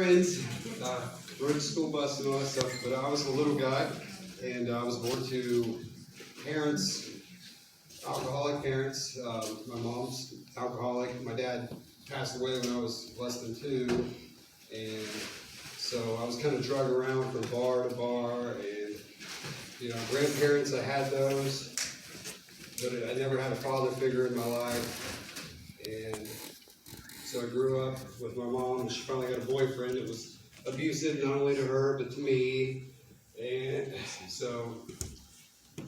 friends, rode the school bus and all that stuff, but I was a little guy, and I was born to parents, alcoholic parents. My mom's alcoholic. My dad passed away when I was less than 2, and so I was kind of drugged around from bar to bar, and grandparents, I had those, but I never had a father figure in my life, and so I grew up with my mom, and she finally got a boyfriend that was abusive, not only to her, but to me, and so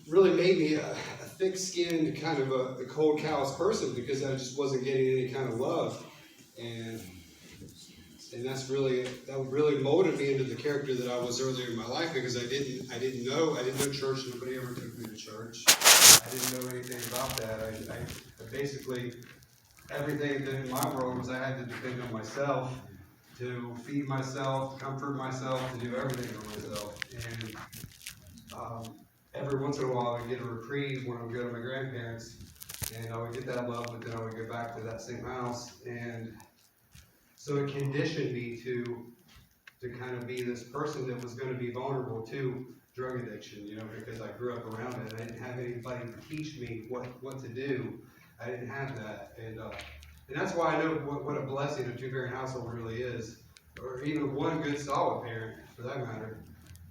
really made me a thick-skinned, kind of a cold, callous person, because I just wasn't getting any kind of love, and that really molded me into the character that I was earlier in my life, because I didn't know church. Nobody ever took me to church. I didn't know anything about that. I basically, everything that in my world was I had to depend on myself to feed myself, to comfort myself, to do everything on myself. And every once in a while I would get a reprieve when I would go to my grandparents, and I would get that love, but then I would go back to that same house. And so it conditioned me to kind of be this person that was going to be vulnerable to drug addiction, because I grew up around it. I didn't have anybody to teach me what to do. I didn't have that. And that's why I know what a blessing a two-parent household really is, or even one good solid parent for that matter,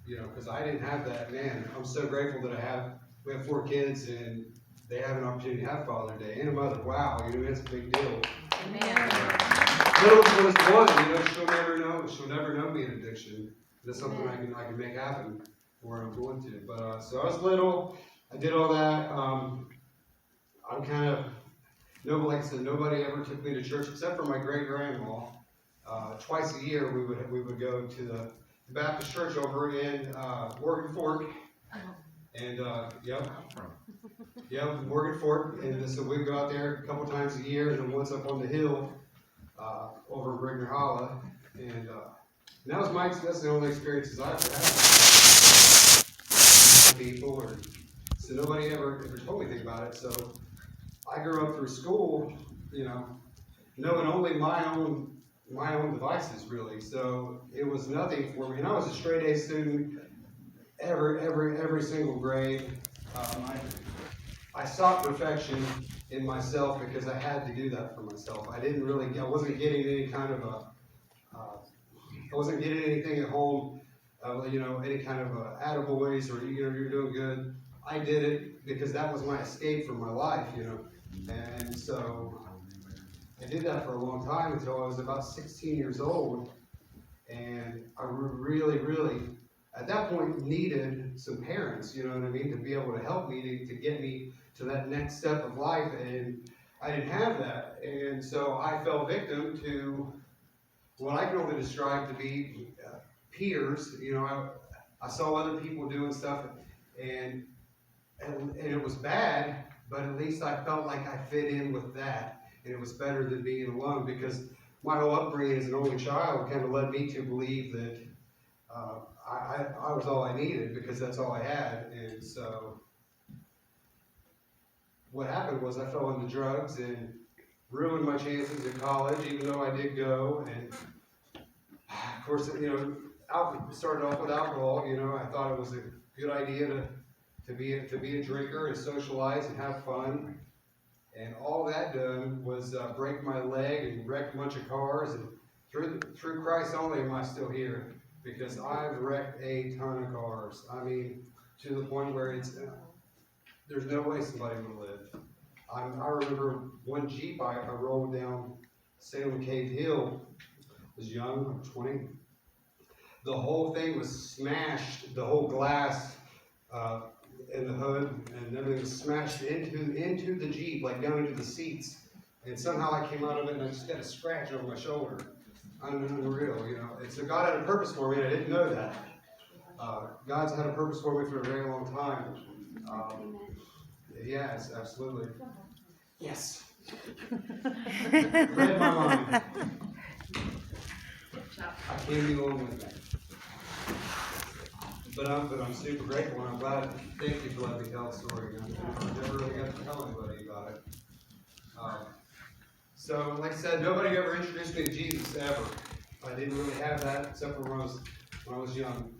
because I didn't have that. Man, I'm so grateful that we have 4 kids, and they have an opportunity to have Father's Day and a mother. Wow, it's a big deal. Amen. Little was one, she'll never know me in addiction. That's something I can make happen where I'm going to. But so I was little, I did all that. I'm kind of, like I said, nobody ever took me to church except for my great grandma. Twice a year we would go to the Baptist church over in Morgan Fork. And Morgan Fork. And so we'd go out there a couple times a year, and then once up on the hill over in Brigner Hollow. And that's the only experiences I've had with people, so nobody ever told me anything about it. So I grew up through school, knowing only my own devices, really. So it was nothing for me. And I was a straight A student every single grade. I sought perfection in myself because I had to do that for myself. I wasn't getting any kind of I wasn't getting anything at home, any kind of attaboys or, you're doing good. I did it because that was my escape from my life, And so I did that for a long time until I was about 16 years old. And I really, really, at that point, needed some parents, to be able to help me, to get me to that next step of life. And I didn't have that. And so I fell victim to what I can only describe to be peers. I saw other people doing stuff, and it was bad, but at least I felt like I fit in with that, and it was better than being alone, because my whole upbringing as an only child kind of led me to believe that I was all I needed, because that's all I had. And so what happened was I fell into drugs and ruined my chances at college, even though I did go. And of course, started off with alcohol. I thought it was a good idea to be a drinker and socialize and have fun. And all that done was break my leg and wreck a bunch of cars. And through Christ only am I still here, because I've wrecked a ton of cars. I mean, to the point where there's no way somebody would live. I remember one Jeep I rolled down Salem Cave Hill. I was young, 20. The whole thing was smashed. The whole glass in the hood and everything was smashed into the Jeep, like down into the seats. And somehow I came out of it and I just got a scratch over my shoulder. Unreal, And so God had a purpose for me, and I didn't know that. God's had a purpose for me for a very long time. Yes, absolutely. Yes. Read my mind. I can't be along with that. But I'm super grateful, and I'm glad. Thank you for letting me tell the story. I never really got to tell anybody about it. So, like I said, nobody ever introduced me to Jesus ever. I didn't really have that except for when I was young.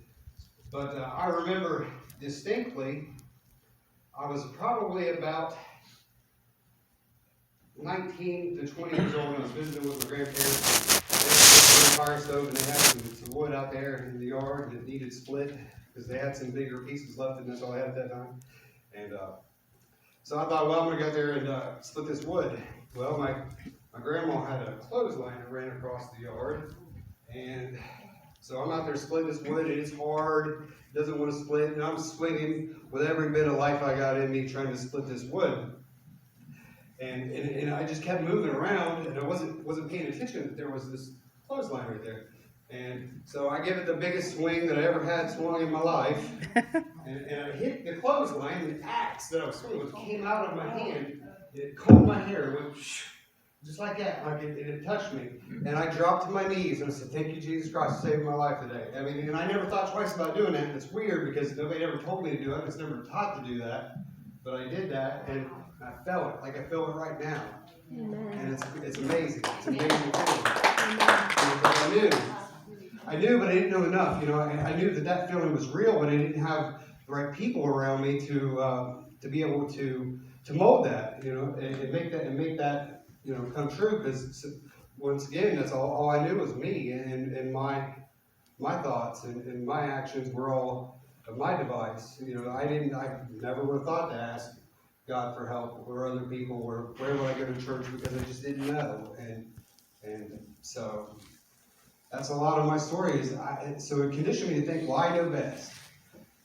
But I remember distinctly, I was probably about 19 to 20 years old when I was visiting with my grandparents. They had a fire stove and they had some wood out there in the yard and it needed split because they had some bigger pieces left and that's all I had at that time. And so I thought, well, I'm going to go there and split this wood. Well, my grandma had a clothesline that ran across the yard. And so I'm out there splitting this wood and it's hard, doesn't want to split. And I'm swinging with every bit of life I got in me trying to split this wood. And I just kept moving around and I wasn't paying attention that there was this clothesline right there. And so I give it the biggest swing that I ever had swung in my life. And I hit the clothesline and the axe that I was swinging with came out of my hand. It combed my hair. It went just like that. Like it touched me. And I dropped to my knees and I said, thank you, Jesus Christ, for saving my life today. I mean, and I never thought twice about doing that. And it's weird because nobody ever told me to do it. I was never taught to do that. But I did that and I felt it, like I feel it right now. Amen. And it's amazing. It's an amazing feeling. I knew, but I didn't know enough. You know, I knew that feeling was real, but I didn't have the right people around me to be able to mold that, you know, and make that you know come true. Because once again, that's all I knew was me and my thoughts and my actions were all of my device. You know, I never would have thought to ask God for help or other people or where would I go to church because I just didn't know. And so that's a lot of my story. So it conditioned me to think, well, I know best.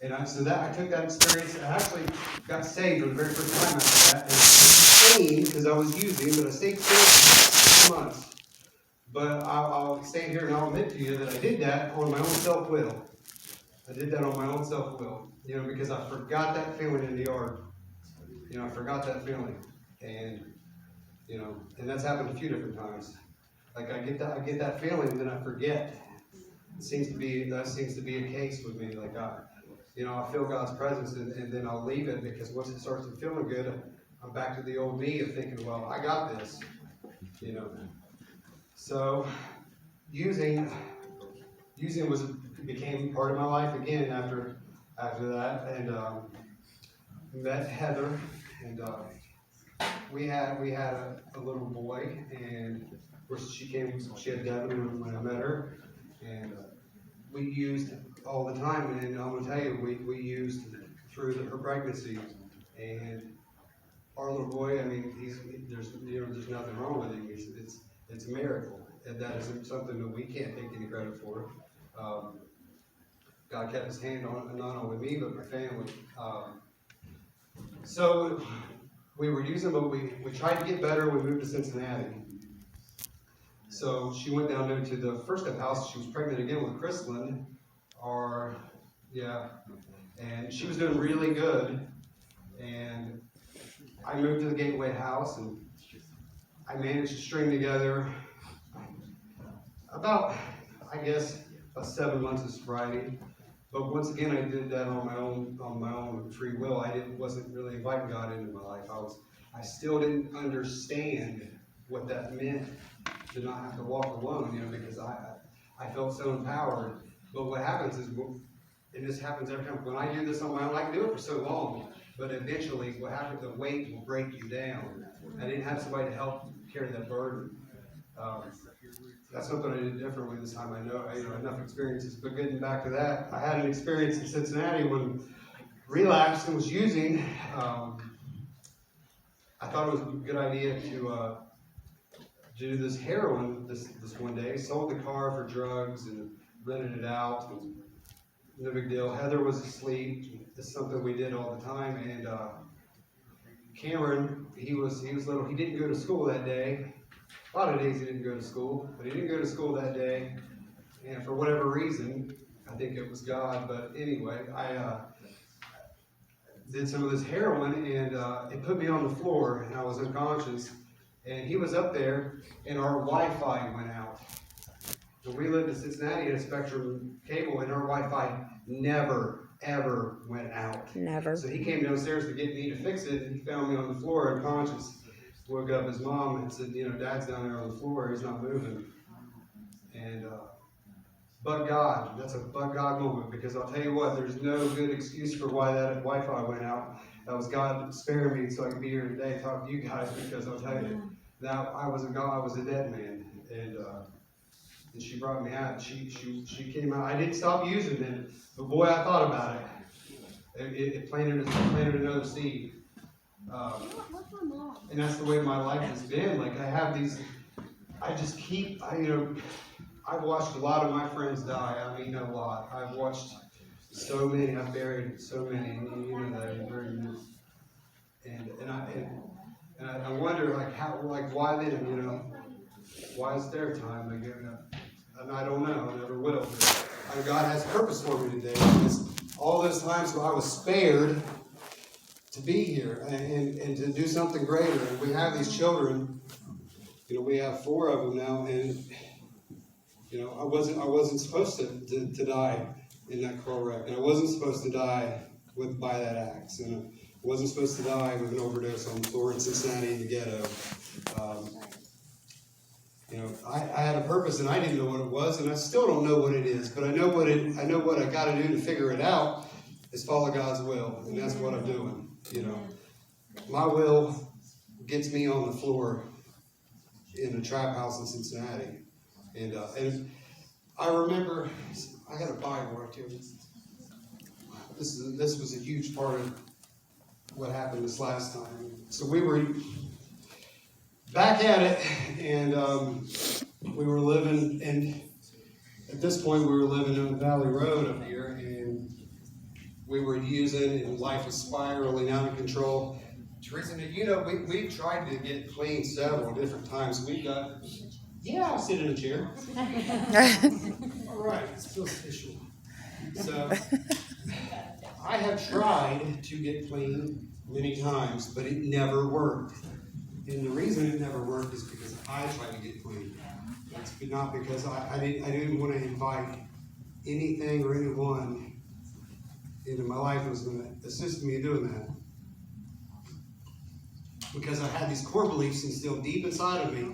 And I took that experience. I actually got saved for the very first time after that. And stayed because I was using, but I stayed for 6 months. But I'll stand here and I'll admit to you that I did that on my own self-will. I did that on my own self-will, you know, because I forgot that feeling in the yard. You know, I forgot that feeling, and you know, and that's happened a few different times. Like I get that feeling, and then I forget. That seems to be a case with me. Like I feel God's presence, and then I'll leave it because once it starts feeling good, I'm back to the old me of thinking, well, I got this, you know. So using became part of my life again after that, and met Heather, and we had a little boy, and of course she had Devin when I met her, and we used all the time, and I'm gonna tell you, we used through her pregnancy, and our little boy, I mean, there's nothing wrong with him. It's a miracle, and that is something that we can't take any credit for. God kept his hand on not only me, but my family. So we were using, but we tried to get better. We moved to Cincinnati. So she went down there to the First Step house. She was pregnant again with Chrislyn. And she was doing really good. And I moved to the Gateway house, and I managed to string together about 7 months of sobriety. But once again, I did that on my own free will. I wasn't really inviting God into my life. I still didn't understand what that meant to not have to walk alone, you know, because I felt so empowered. But what happens is, and this happens every time, when I do this on my own, I can do it for so long, but eventually what happens, the weight will break you down. I didn't have somebody to help carry that burden. That's something I did differently this time. I know enough experiences. But getting back to that, I had an experience in Cincinnati when relapsed and was using. I thought it was a good idea to do this heroin this one day. Sold the car for drugs and rented it out. And no big deal. Heather was asleep. It's something we did all the time. And Cameron, he was little. He didn't go to school that day. A lot of days he didn't go to school, but he didn't go to school that day, and for whatever reason, I think it was God, but anyway, I did some of this heroin, and it put me on the floor, and I was unconscious, and he was up there, and our Wi-Fi went out. So we lived in Cincinnati at a Spectrum cable, and our Wi-Fi never, ever went out. Never. So he came downstairs to get me to fix it, and he found me on the floor unconscious. Woke up his mom and said, Dad's down there on the floor, he's not moving. And but God, that's a but God moment, because I'll tell you what, there's no good excuse for why that Wi-Fi went out. That was God sparing me so I could be here today talking to you guys, because I'll tell you, now I was a dead man, and she brought me out. She came out. I didn't stop using it, but boy, I thought about it. It planted another seed. And that's the way my life has been. Like, I have these, I just keep, I've watched a lot of my friends die. I mean, a lot. I've watched so many. I've buried so many. And you know that. And I wonder, like, how, like, why them? Why is their time? Like, and I don't know. I never will. But God has purpose for me today. Because all those times where I was spared to be here and to do something greater. And we have these children. We have 4 of them now, and I wasn't supposed to die in that car wreck, and I wasn't supposed to die by that axe, and I wasn't supposed to die with an overdose on the floor in Cincinnati in the ghetto. I had a purpose, and I didn't know what it was, and I still don't know what it is, but I know what I got to do to figure it out is follow God's will, and that's what I'm doing. My will gets me on the floor in a trap house in Cincinnati, and I remember, I got a Bible right here. This was a huge part of what happened this last time. So we were back at it, and we were living, and at this point we were living on Valley Road up here, and we were using, and life was spiraling out of control. Teresa, we tried to get clean several different times. I'll sit in a chair. All right, it's still official. So, I have tried to get clean many times, but it never worked. And the reason it never worked is because I tried to get clean. It's not because I didn't want to invite anything or anyone into my life that was going to assist me in doing that. Because I had these core beliefs instilled deep inside of me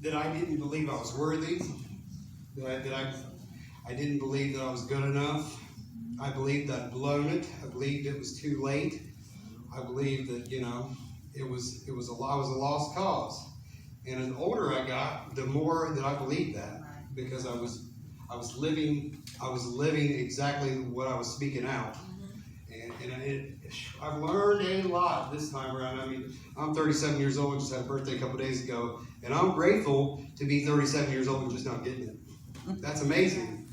that I didn't believe I was worthy, that I didn't believe that I was good enough. I believed I'd blown it. I believed it was too late. I believed that, I was a lost cause. And the older I got, the more that I believed that, because I was living exactly what I was speaking out. And I've learned a lot this time around. I mean, I'm 37 years old, just had a birthday a couple days ago, and I'm grateful to be 37 years old and just not getting it. That's amazing,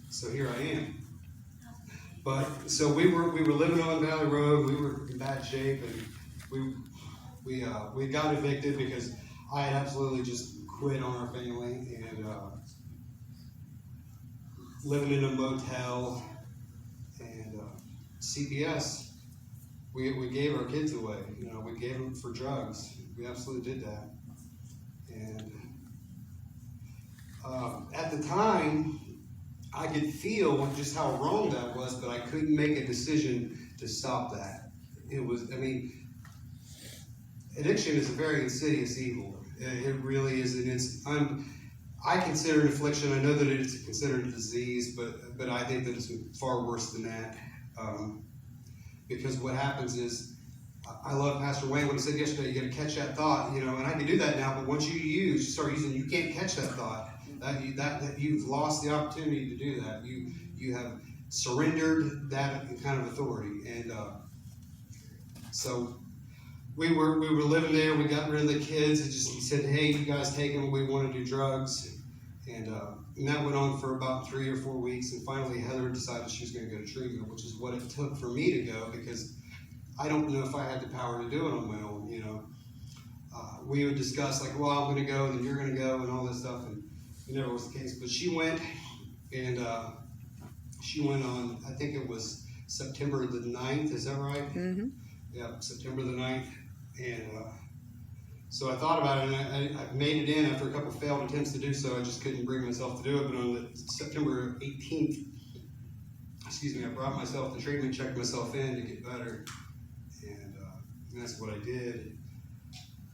So here I am. But so we were living on Valley Road. We were in bad shape, and we got evicted because I had absolutely just quit on our family, and living in a motel. CPS, we gave our kids away. We gave them for drugs. We absolutely did that. And at the time, I could feel just how wrong that was, but I couldn't make a decision to stop that. Addiction is a very insidious evil. It really is, and I consider it affliction. I know that it is considered a disease, but I think that it's far worse than that. Because what happens is, I love Pastor Wayne when he said yesterday, you got to catch that thought, and I can do that now. But once you start using, you can't catch that thought. That you've lost the opportunity to do that. You have surrendered that kind of authority, and so we were living there. We got rid of the kids. He said, "Hey, you guys take them. We want to do drugs," and that went on for about 3 or 4 weeks. And finally, Heather decided she was going to go to treatment, which is what it took for me to go, because I don't know if I had the power to do it on my own. We would discuss like, well, I'm going to go, and then you're going to go, and all this stuff, and it never was the case. But she went, and she went on, I think it was September the 9th, is that right? Mm-hmm. Yeah, September the 9th. And so I thought about it, and I made it in after a couple failed attempts to do so. I just couldn't bring myself to do it. But on the September 18th, I brought myself to treatment, checked myself in to get better. And that's what I did.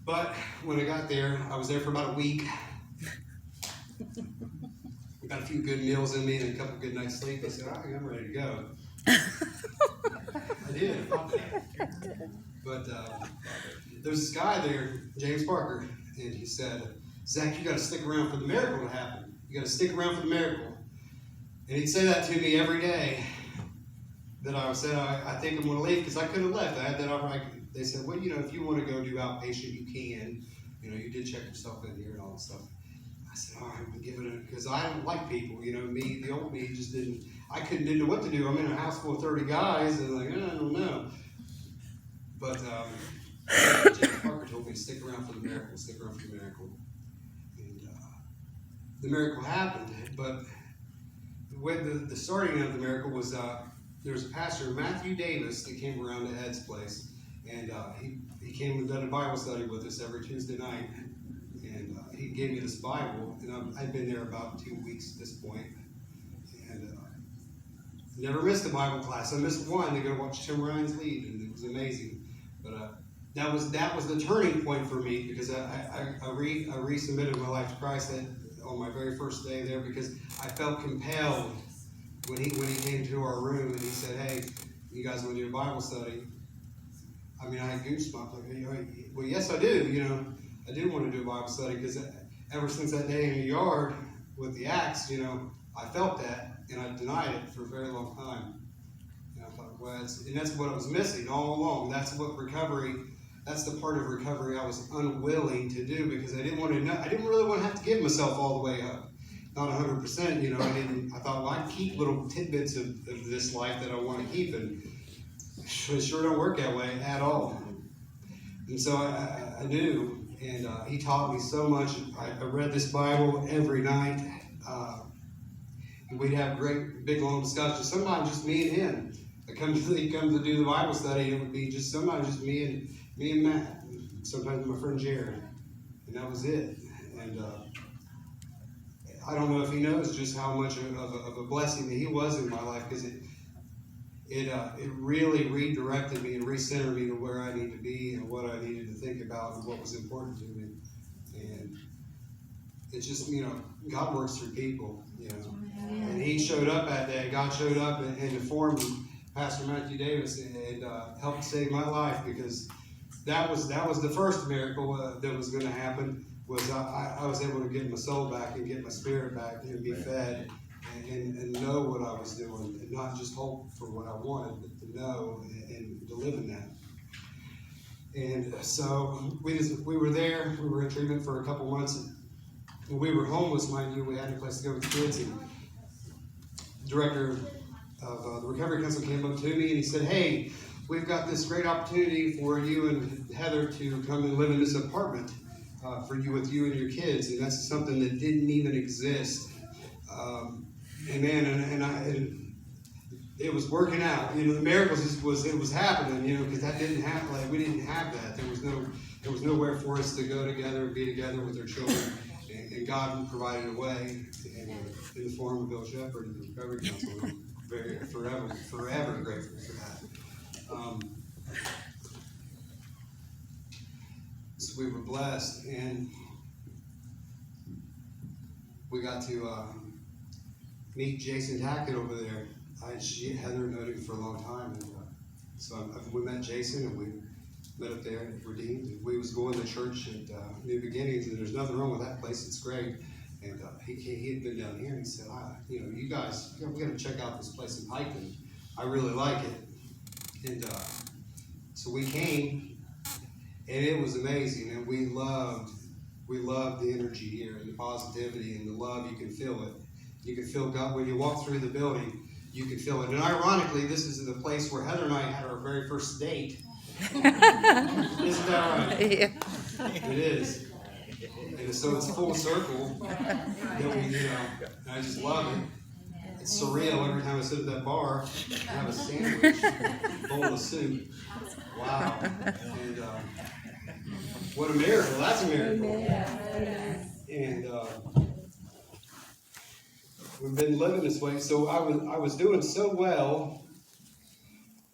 But when I got there, I was there for about a week. I got a few good meals in me and a couple good nights sleep. I said, all right, I'm ready to go. I did. But there's this guy there, James Parker, and he said, Zach, you got to stick around for the miracle to happen. You got to stick around for the miracle. And he'd say that to me every day. That I said, I think I'm going to leave, because I could have left. I had that offer. They said, well, if you want to go do outpatient, you can. You did check yourself in here and all that stuff. I said, all right, I'm going to give it a, because I don't like people. Me, the old me just didn't know what to do. I'm in a house full of 30 guys, and I don't know. But James Parker told me to stick around for the miracle, stick around for the miracle. And the miracle happened. But when the starting of the miracle was, there was a pastor, Matthew Davis, that came around to Ed's place. And he came and done a Bible study with us every Tuesday night. And he gave me this Bible. And I'd been there about 2 weeks at this point. And never missed a Bible class. I missed one to go watch Tim Ryan's lead, and it was amazing. But that was the turning point for me, because I resubmitted my life to Christ on my very first day there, because I felt compelled when he came to our room and he said, hey, you guys want to do a Bible study? I mean, I had goosebumps. Like, well, yes, I do. I do want to do a Bible study, because ever since that day in the yard with the axe, I felt that, and I denied it for a very long time. And I thought, well, and that's what I was missing all along. That's the part of recovery I was unwilling to do, because I didn't really want to have to give myself all the way up. Not 100%, I thought, well, I keep little tidbits of this life that I want to keep, and it sure don't work that way at all. And so I knew, and he taught me so much. I read this Bible every night. And we'd have great, big, long discussions. Sometimes just me and him. He'd come to do the Bible study, and it would be sometimes just me and Matt. And sometimes my friend Jared. And that was it. And I don't know if he knows just how much of a blessing that he was in my life, because it really redirected me and recentered me to where I need to be and what I needed to think about and what was important to me. And it's just, God works through people, And he showed up that day. God showed up and informed Pastor Matthew Davis and helped save my life, because that was the first miracle that was going to happen. Was I was able to get my soul back and get my spirit back and be fed and know what I was doing, and not just hope for what I wanted, but to know and to live in that. And so we were there. We were in treatment for a couple months. And we were homeless, mind you. We had a place to go with the kids. And the director of the Recovery Council came up to me and he said, hey, we've got this great opportunity for you and Heather to come and live in this apartment for you with you and your kids. And that's something that didn't even exist. And man, and it was working out. The miracles was happening, because that didn't happen. Like, we didn't have that. There was nowhere for us to go together and be together with our children. And God provided a way in the form of Bill Shepherd and the Recovery Council. I'm forever grateful for that. So we were blessed, and we got to meet Jason Tackett over there. Heather known him for a long time, and so we met Jason, and we met up there at Redeemed. We was going to church at New Beginnings, and there's nothing wrong with that place. It's great. And he had been down here, and he said, you guys, we got to check out this place in Piketon. I really like it. And so we came, and it was amazing. And we loved the energy here and the positivity and the love. You can feel it. You can feel God when you walk through the building. You can feel it. And ironically, this is the place where Heather and I had our very first date. Isn't that right? Yeah. It is. And so it's full circle. And I just love it. It's surreal every time I sit at that bar and have a sandwich, a bowl of soup. Wow. And what a miracle. That's a miracle. And we've been living this way. So I was doing so well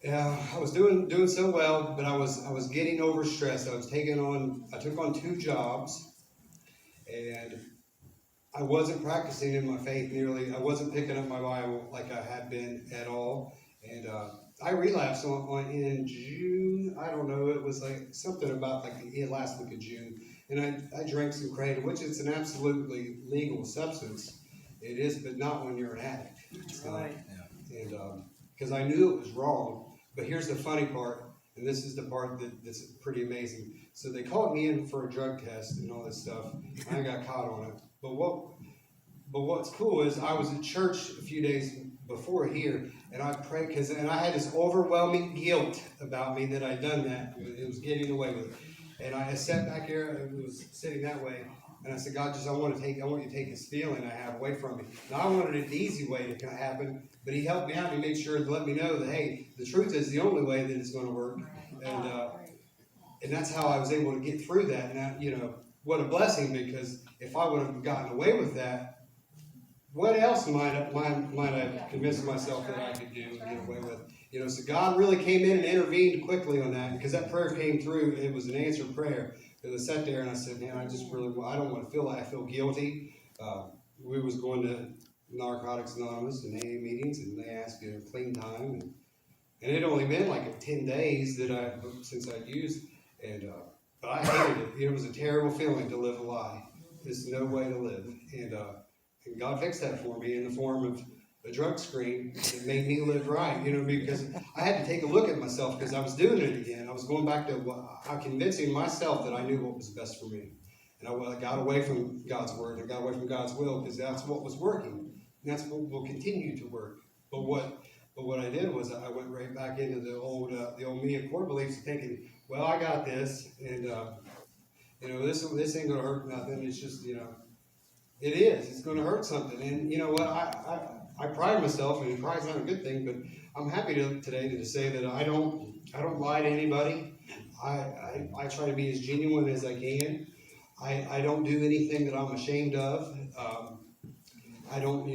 I was doing so well, but I was getting overstressed. I took on 2 jobs, and I wasn't practicing in my faith nearly. I wasn't picking up my Bible like I had been at all. And I relapsed in June. I don't know. It was like something about like the last week of June. And I drank some Kratom, which is an absolutely legal substance. It is, but not when you're an addict. Right. And because I knew it was wrong. But here's the funny part, and this is the part that's pretty amazing. So they called me in for a drug test and all this stuff. I got caught on it. But what's cool is I was at church a few days before here, and I prayed and I had this overwhelming guilt about me that I'd done that. It was getting away with it. And I sat back here, and was sitting that way, and I said, God, I want you to take this feeling I have away from me. Now I wanted it the easy way to happen, but He helped me out. He made sure to let me know that, hey, the truth is the only way that it's going to work, and that's how I was able to get through that. And what a blessing, because if I would have gotten away with that, what else might I convince myself that I could do and get away with? So God really came in and intervened quickly on that, because that prayer came through. It was an answered prayer. Because I sat there and I said, man, I don't want to feel like I feel guilty. We was going to Narcotics Anonymous and AA meetings, and they asked you to clean time. And it had only been like 10 days since I'd used. But I hated it. It was a terrible feeling to live a lie. There's no way to live. And God fixed that for me in the form of a drug screen that made me live right, because I had to take a look at myself, because I was doing it again. I was going back to convincing myself that I knew what was best for me. And I got away from God's word, and got away from God's will, because that's what was working. And that's what will continue to work. But what I did was I went right back into the old me and core beliefs, thinking, well, I got this, and this ain't gonna hurt nothing. It's just, it is. It's gonna hurt something. And you know what? I pride myself, and pride's not a good thing, but I'm happy today to say that I don't lie to anybody. I try to be as genuine as I can. I don't do anything that I'm ashamed of. I don't,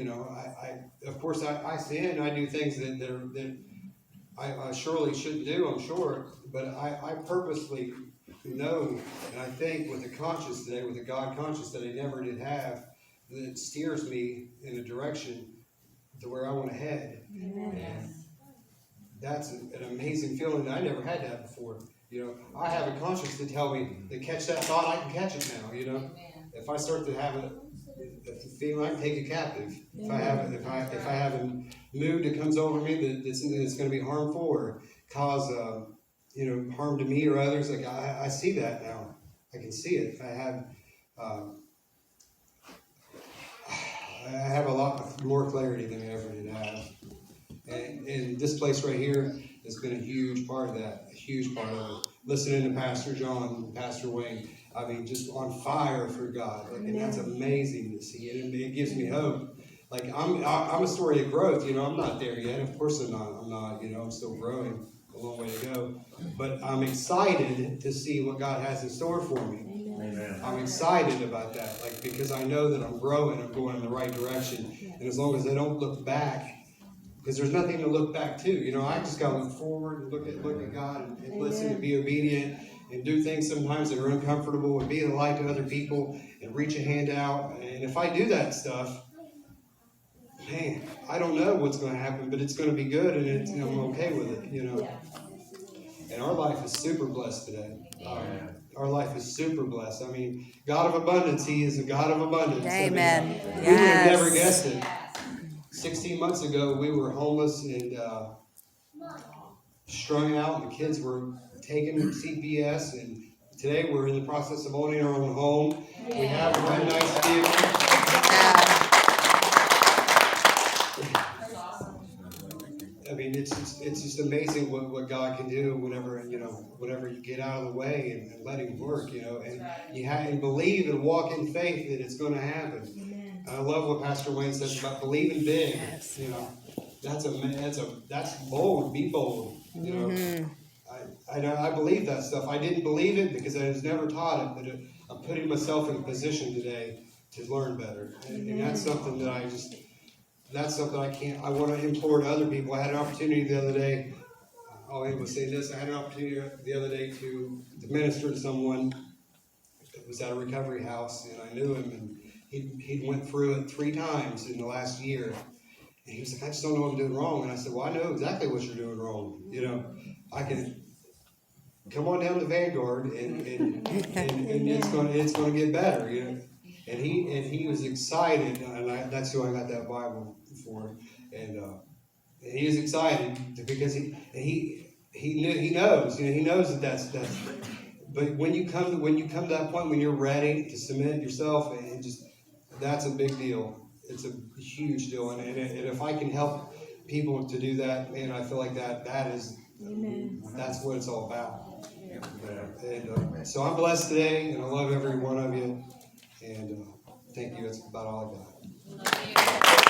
of course I sin. I do things that I surely shouldn't do, I'm sure, but I purposely know, and I think with the conscience today, with the God conscience that I never did have, that steers me in a direction to where I want to head. And that's an amazing feeling that I never had that before. I have a conscience to tell me to catch that thought, I can catch it now. If I start to have a feeling, I can take it captive. If I have a mood that comes over me that's going to be harmful or cause harm to me or others, like I see that now. I can see it. I have a lot more clarity than I ever did have. And this place right here has been a huge part of that, a huge part of it. Listening to Pastor John and Pastor Wayne, just on fire for God. And that's amazing to see. It gives me hope. I'm a story of growth. I'm not there yet. Of course I'm not. I'm still growing. A long way to go. But I'm excited to see what God has in store for me. Amen. I'm excited about that, because I know that I'm growing, I'm going in the right direction. And as long as I don't look back, because there's nothing to look back to. I just got to look forward and look at God and listen and be obedient and do things sometimes that are uncomfortable and be a light to other people and reach a hand out. And if I do that stuff, man, I don't know what's going to happen, but it's going to be good, and I'm okay with it, And our life is super blessed today. Our life is super blessed. God of abundance, He is a God of abundance. Amen. We would have never guessed it. 16 months ago, we were homeless and strung out, and the kids were taking CPS, and today we're in the process of owning our own home. We have a nice vehicle. It's just amazing what God can do whenever you get out of the way and let Him work, and you have to believe and walk in faith that it's going to happen. I love what Pastor Wayne says about believing big. That's bold. Be bold. I believe that stuff. I didn't believe it because I was never taught it, but I'm putting myself in a position today to learn better, and that's something that I want to implore to other people. I had an opportunity the other day. I'll end with saying this. I had an opportunity the other day to minister to someone that was at a recovery house, and I knew him, and he went through it 3 times in the last year. And he was like, I just don't know what I'm doing wrong. And I said, well, I know exactly what you're doing wrong. You know, I can come on down to Vanguard, and it's going to get better. You know, and he was excited, and that's who I got that Bible for. And he was excited because he knows, you know, he knows that that's. But when you come to that point when you're ready to submit yourself, and just that's a big deal. It's a huge deal, and if I can help people to do that, man, I feel like that is, that's what it's all about. And so I'm blessed today, and I love every one of you. And thank you. That's about all I got.